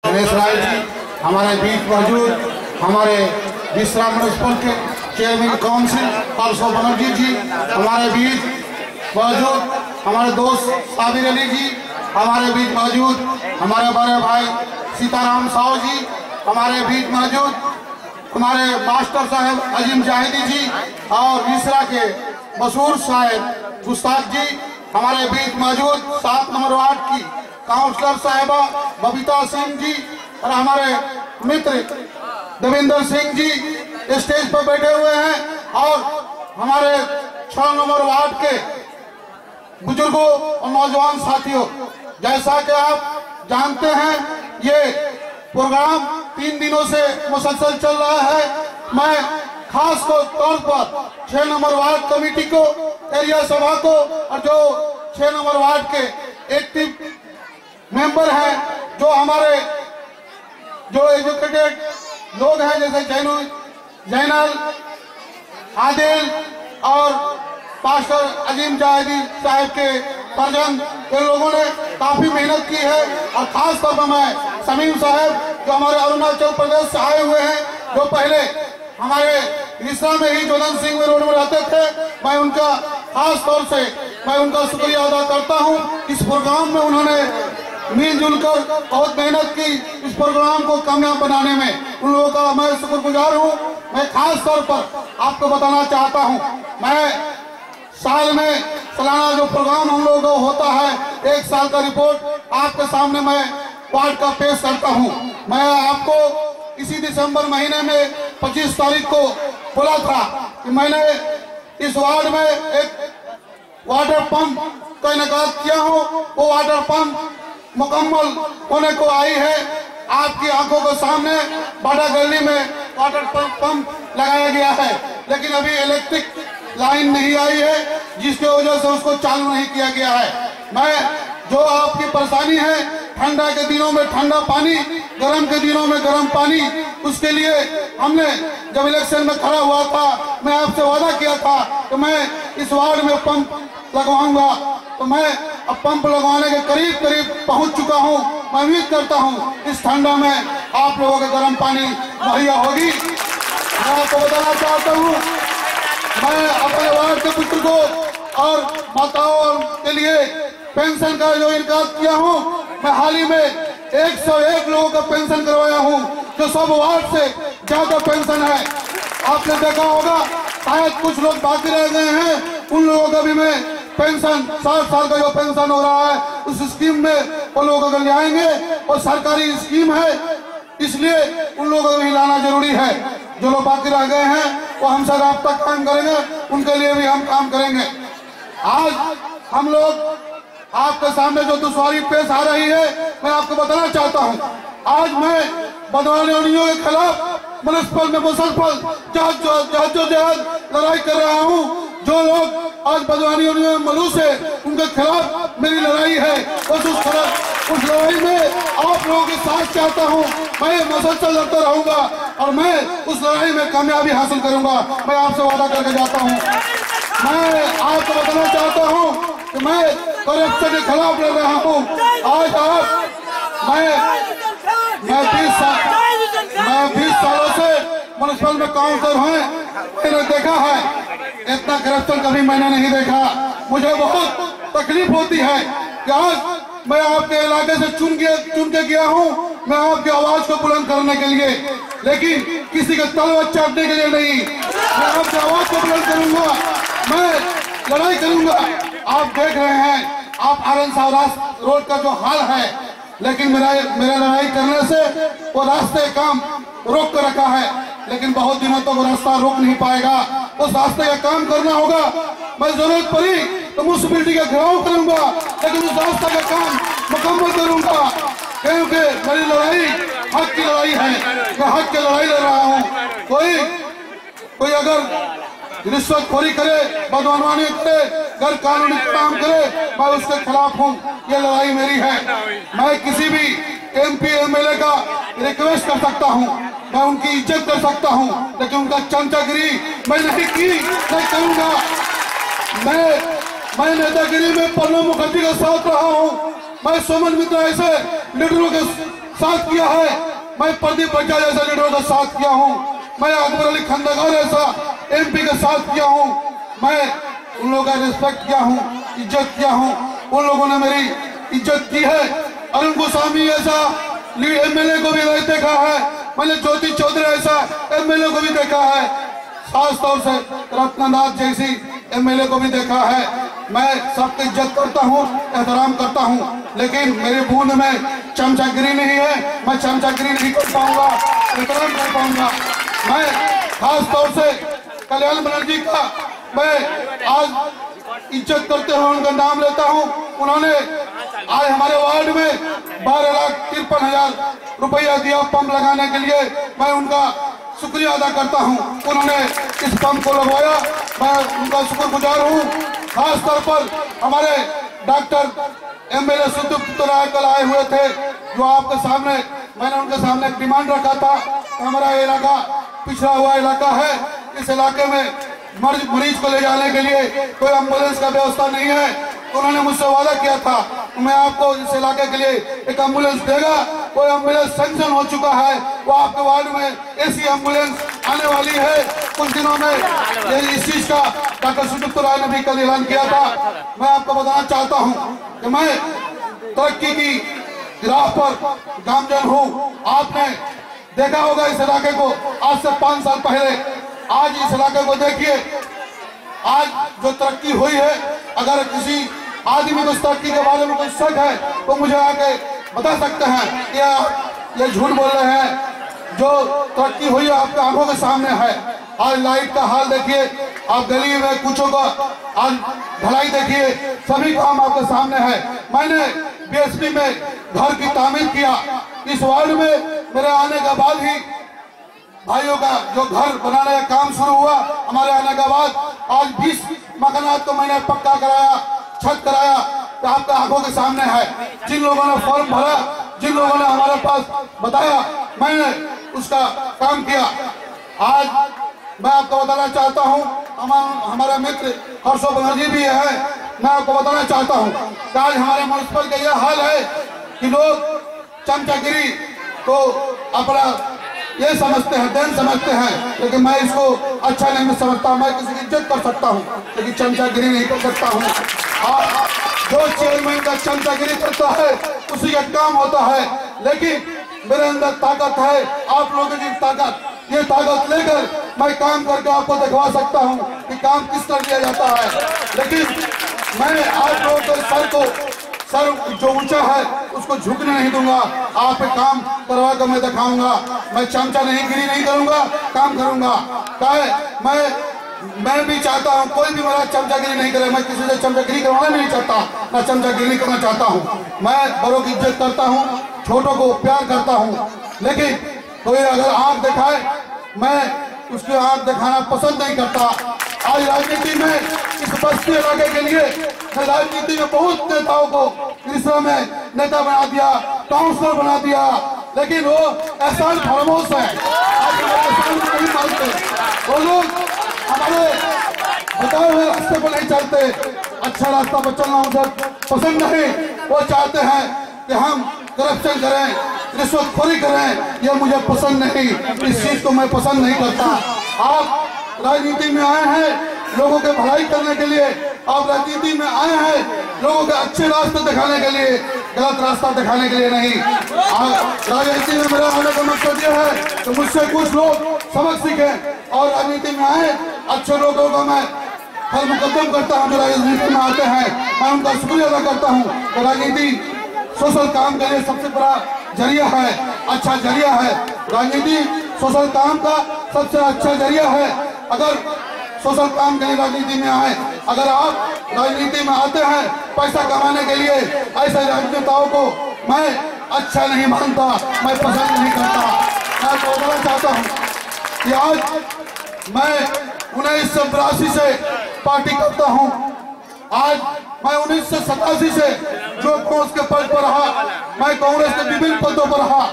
रमेश राय जी हमारे बीच मौजूद, हमारे विश्राम म्यूनिसिपल के चेयरमैन काउंसिल पार्श्व बनर्जी जी हमारे बीच मौजूद, हमारे दोस्त साबिर अली जी हमारे बीच मौजूद, हमारे बड़े भाई सीताराम साहू जी हमारे बीच मौजूद, हमारे मास्टर साहब अजीम जाहिदी जी और मिश्रा के मशहूर शायर गुस्ताख जी हमारे बीच मौजूद, 7 नंबर वार्ड की काउंसलर साहिबा बबीता सिंह जी और हमारे मित्र देवेंद्र सिंह जी स्टेज पर बैठे हुए हैं और हमारे 6 नंबर वार्ड के बुजुर्गों और नौजवान साथियों, जैसा कि आप जानते हैं ये प्रोग्राम 3 दिनों से मुसलसल चल रहा है। मैं खास तौर पर 6 नंबर वार्ड कमेटी को, एरिया सभा को और जो 6 नंबर वार्ड के एक्टिव मेंबर हैं, जो हमारे जो एजुकेटेड लोग हैं जैसे जैनल आदिल और पास्टर अजीम जाहिदी साहब के परजन, इन लोगों ने काफी मेहनत की है। और खास तौर पर मैं समीम साहब जो हमारे अरुणाचल प्रदेश से आए हुए हैं, जो पहले हमारे रिश्ता में ही जोधन सिंह रोड में रहते थे, मैं उनका खास तौर से मैं उनका शुक्रिया अदा करता हूं। इस प्रोग्राम में उन्होंने मिलजुल कर बहुत मेहनत की, इस प्रोग्राम को कामयाब बनाने में उन लोगों का मैं शुक्रगुजार हूं। मैं खास तौर पर आपको बताना चाहता हूं, मैं साल में सालाना जो प्रोग्राम हम लोगों का होता है, 1 साल का रिपोर्ट आपके सामने मैं वार्ड का पेश करता हूं। मैं आपको इसी दिसंबर महीने में 25 तारीख को बोला था कि मैंने इस वार्ड में एक वाटर पंप का इनेकाद किया हूं। वो वाटर पंप मुकम्मल होने को आई है। आपकी आंखों के सामने बाटा गली में वाटर पंप लगाया गया है, लेकिन अभी इलेक्ट्रिक लाइन नहीं आई है, जिसकी वजह से उसको चालू नहीं किया गया है। मैं जो आपकी परेशानी है, ठंडा के दिनों में ठंडा पानी, गर्म के दिनों में गर्म पानी, उसके लिए हमने जब इलेक्शन में खड़ा हुआ था, मैं आपसे वादा किया था कि मैं इस वार्ड में पंप लगवाऊंगा। तो मैं अब पंप लगवाने के करीब पहुंच चुका हूं। मैं उम्मीद करता हूं इस ठंडा में आप लोगों के गर्म पानी मुहैया होगी। मैं आपको बताना चाहता हूं, मैं अपने वार्ड के पुत्र को और माताओं के लिए पेंशन का जो इनकार किया हूं, मैं हाल ही में 101 लोगों का पेंशन करवाया हूं, जो सब वार्ड से ज्यादा पेंशन है। आपने देखा होगा, शायद कुछ लोग बाकी रह गए हैं, उन लोगों का भी मैं पेंशन 60 साल का जो पेंशन हो रहा है उस स्कीम में उन लोगों को ले आएंगे। और सरकारी स्कीम है, इसलिए उन लोगों को भी लाना जरूरी है। जो लोग बाकी रह गए हैं वो हमसे राब्ता काम करेंगे, उनके लिए भी हम काम करेंगे। आज हम लोग आपके सामने जो दुश्वारी पेश आ रही है, मैं आपको बताना चाहता हूं, आज मैं बदवानियों के खिलाफ म्युनिसिपल में मुसलसल जहद लड़ाई कर रहा हूं। जो लोग आज बदवानियों में मलूस है, उनके खिलाफ मेरी लड़ाई है। उस लड़ाई में आप लोगों के साथ चाहता हूं, मैं मुसलसल लड़ता रहूंगा और मैं उस लड़ाई में कामयाबी हासिल करूंगा। मैं आपसे वादा करके जाता हूं। मैं आपको बताना चाहता हूं कि मैं करप्शन के खिलाफ लड़ रहा हूं। आज आप मैं 20 सालों से म्युनिसिपल में काउंसलर हैं, मैंने देखा है इतना करप्शन कभी मैंने नहीं देखा। मुझे बहुत तकलीफ होती है कि आज मैं आपके इलाके से चुन के गया हूं, मैं आपकी आवाज को बुलंद करने के लिए, लेकिन किसी के तलवार चाटने के लिए नहीं। मैं आपकी आवाज को बुलंद करूंगा, मैं लड़ाई करूंगा। आप देख रहे हैं, आप आनंद साहब रोड का जो हाल है, लेकिन मेरा लड़ाई करने से वो रास्ते काम रोक कर रखा है, लेकिन बहुत दिनों तक वो रास्ता रोक नहीं पाएगा। उस रास्ते का काम करना होगा। मैं जरूरत पड़ी तो म्युनिसिपैलिटी का घेराव करूंगा, लेकिन उस रास्ते का काम मुकम्मल करूंगा, क्योंकि मेरी लड़ाई हक की लड़ाई है। मैं हक की लड़ाई लड़ रहा हूँ। कोई अगर रिश्वतखोरी करे, बदवानी करे, गैर कानूनी काम करे, मैं उसके खिलाफ हूँ। ये लड़ाई मेरी है। मैं किसी भी MP MLA का रिक्वेस्ट कर सकता हूँ, मैं उनकी इज्जत कर सकता हूँ, लेकिन उनका चमचागिरी मैं नहीं की, नहीं करूंगा। मैं नेतागिरी में प्रणब मुखर्जी का साथ रहा हूँ। मैं सोमन मित्रा ऐसे लीडरों के साथ किया है, मैं प्रदीप बच्चा जैसा लीडरों का साथ किया हूँ, मैं अकबर अली खंडेलवाल जैसा MP का साथ किया हूँ, मैं उन लोगों का रिस्पेक्ट किया हूँ, इज्जत किया हूँ, उन लोगों ने मेरी इज्जत की है। अरुण गोस्वामी ऐसा MLA को भी देखा है, मैंने ज्योति चौधरी ऐसा MLA को भी देखा है, खास तौर से रत्नानाथ जैसी MLA को भी देखा है। मैं सबकी इज्जत करता हूँ, एहतराम करता हूँ, लेकिन मेरे बूंद में चमचागिरी नहीं है, मैं चमचागिरी नहीं कर पाऊंगा, एहतराम कर पाऊंगा। मैं खास तौर से कल्याण बनर्जी का मैं आज इज्जत करते हुए उनका नाम लेता हूँ। उन्होंने आज हमारे वार्ड में 12,53,000 रुपया दिया पंप लगाने के लिए, मैं उनका शुक्रिया अदा करता हूं। उन्होंने इस पंप को लगवाया, मैं उनका शुक्रगुजार हूं। खास तौर पर हमारे डॉक्टर MLA सुदीप्त राय कल आए हुए थे, जो आपके सामने मैंने उनके सामने एक डिमांड रखा था। हमारा इलाका पिछड़ा हुआ इलाका है, इस इलाके में मरीज को ले जाने के लिए कोई एम्बुलेंस का व्यवस्था नहीं है। उन्होंने मुझसे वादा किया था मैं आपको इस इलाके के लिए एक एम्बुलेंस देगा। वो एम्बुलेंस सैंक्शन हो चुका है, वो आपके वार्ड में AC एम्बुलेंस आने वाली है कुछ दिनों में। इस चीज का डॉक्टर सुदीप्त राय ने भी कल ऐलान किया था। मैं आपको बताना चाहता हूँ कि मैं तरक्की की राह पर गामजन हूँ। आपने देखा होगा इस इलाके को आज से 5 साल पहले, आज इस इलाके को देखिए, आज जो तरक्की हुई है। अगर किसी आदमी को इस तरक्की के बारे में कोई शक है तो मुझे आके बता सकते हैं कि ये झूठ बोल रहे हैं। जो तरक्की हुई है आपके आंखों के सामने है। आज लाइट का हाल देखिए, आप गली में कुछों का आज ढलाई देखिए, सभी काम आपके सामने है। मैंने BSP में घर की तामीर किया। इस वार्ड में मेरे आने के बाद ही भाइयों का जो घर बनाने का काम शुरू हुआ, हमारे आने के बाद आज 20 मकानात को मैंने पक्का कराया, छत कराया, तो आपके आंखों के सामने है। जिन लोगों ने फॉर्म भरा, जिन लोगों ने हमारे पास बताया, मैंने उसका काम किया। आज मैं आपको बताना चाहता हूँ, हमारा मित्र हर्षो बनर्जी भी है। मैं आपको बताना चाहता हूँ कि आज हमारे म्युनिसिपल का यह हाल है कि लोग चमचागिरी को अपना ये समझते हैं, देन समझते हैं, लेकिन मैं इसको अच्छा नहीं समझता। मैं किसी की इज्जत कर सकता हूँ, लेकिन चमचागिरी नहीं कर सकता हूँ। और जो चेयरमैन का चमचागिरी करता है उसी का काम होता है, लेकिन मेरे अंदर ताकत है, आप लोगों की ताकत, ये ताकत लेकर मैं काम करके आपको दिखवा सकता हूँ कि काम किस तरह किया जाता है। लेकिन मैं आप लोगों के सर जो ऊंचा है उसको झुकने नहीं दूंगा। आप काम करवा कर मैं दिखाऊंगा। मैं चमचागिरी नहीं करूंगा, काम करूंगा। मैं भी चाहता हूं कोई भी मेरा चमचागिरी नहीं करे। मैं किसी से चमचागिरी करवाना नहीं चाहता, मैं चमचागिरी नहीं करना चाहता हूं। मैं बड़ों की इज्जत करता हूं, छोटों को प्यार करता हूं, लेकिन कोई अगर आंख दिखाए मैं उसकी आंख दिखाना पसंद नहीं करता। आज राजनीति में इस बस्ती इलाके के लिए राजनीति में बहुत नेताओं को तीसरा में नेता बना दिया, काउंसलर बना दिया, लेकिन वो एहसान फरामोश है। आज हमारे एहसान को नहीं मानते, वो लोग हमारे बताए हुए रास्ते पर नहीं चलते। अच्छा रास्ता पर चलना उसे पसंद नहीं। वो चाहते हैं कि हम करप्शन करें, रिश्वतखोरी करें, ये मुझे पसंद नहीं। इस चीज को मैं पसंद नहीं करता। आप राजनीति में आए हैं लोगों के भलाई करने के लिए, आप राजनीति में आए हैं लोगों के अच्छे रास्ते दिखाने के लिए, गलत रास्ता दिखाने के लिए नहीं। राजनीति में मेरा आने का मकसद यह है कि मुझसे कुछ लोग सबक सीखें और राजनीति में आए। अच्छे लोगों को मैं हर मुकदम करता हूँ जो राजनीति में आते हैं, मैं उनका शुक्रिया अदा करता हूँ। तो राजनीति सोशल काम के लिए सबसे बड़ा जरिया है, अच्छा जरिया है। राजनीति सोशल काम का सबसे अच्छा जरिया है। अगर सोशल काम के लिए राजनीति में आए, अगर आप राजनीति में आते हैं पैसा कमाने के लिए, ऐसे राजनेताओं को मैं अच्छा नहीं मानता, मैं पसंद नहीं करता। मैं बताना चाहता हूँ कि आज मैं 1982 से पार्टी करता हूँ। आज मैं 1987 से जो कांग्रेस के पद पर रहा, मैं कांग्रेस के विभिन्न पदों पर रहा।